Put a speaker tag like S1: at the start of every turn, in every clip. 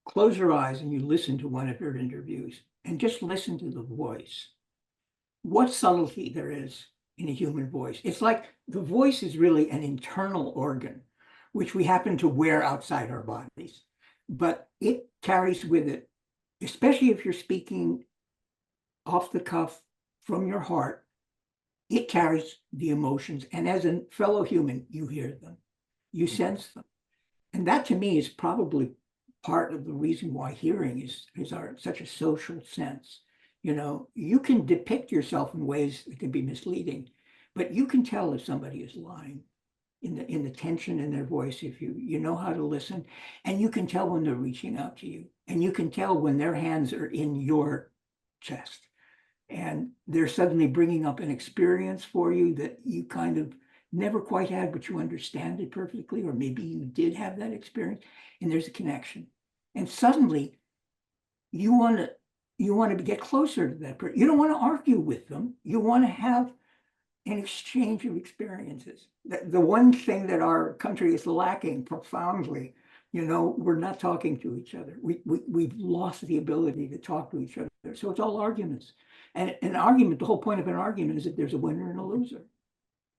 S1: close your eyes and you listen to one of your interviews and just listen to the voice, what subtlety there is in a human voice. It's like the voice is really an internal organ, which we happen to wear outside our bodies, but it carries with it, especially if you're speaking off the cuff from your heart, it carries the emotions. And as a fellow human, you hear them, you sense them. And that to me is probably part of the reason why hearing is such a social sense. You know, you can depict yourself in ways that can be misleading, but you can tell if somebody is lying in the tension in their voice if you know how to listen, and you can tell when they're reaching out to you, and you can tell when their hands are in your chest and they're suddenly bringing up an experience for you that you kind of never quite had, but you understand it perfectly, or maybe you did have that experience, and there's a connection. And suddenly you want to get closer to that person. You don't want to argue with them. You want to have an exchange of experiences. The one thing that our country is lacking profoundly, you know, we're not talking to each other. We've lost the ability to talk to each other. So it's all arguments. And an argument, the whole point of an argument is that there's a winner and a loser.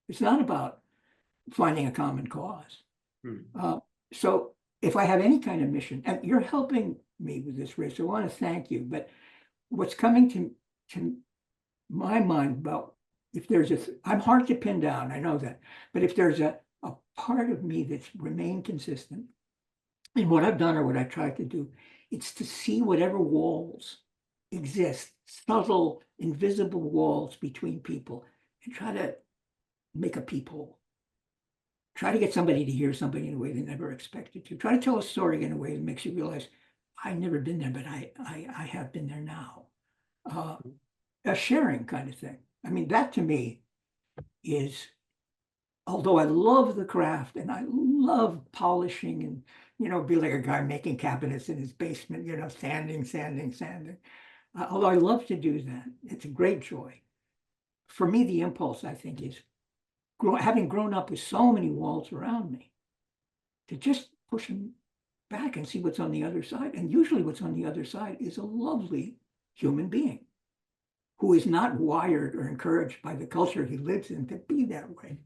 S1: It's not about finding a common cause. So if I have any kind of mission, and you're helping me with this, Ray, so I want to thank you. But what's coming to my mind about if there's I'm hard to pin down, I know that, but if there's a part of me that's remained consistent in what I've done or what I tried to do, it's to see whatever walls exist, subtle, invisible walls between people, and try to make a peephole. Try to get somebody to hear somebody in a way they never expected to. Try to tell a story in a way that makes you realize, I've never been there, but I have been there now. A sharing kind of thing. I mean, that to me is, although I love the craft and I love polishing and, you know, be like a guy making cabinets in his basement, you know, sanding. Although I love to do that, it's a great joy. For me, the impulse, I think, is having grown up with so many walls around me, to just push them back and see what's on the other side. And usually what's on the other side is a lovely human being who is not wired or encouraged by the culture he lives in to be that way.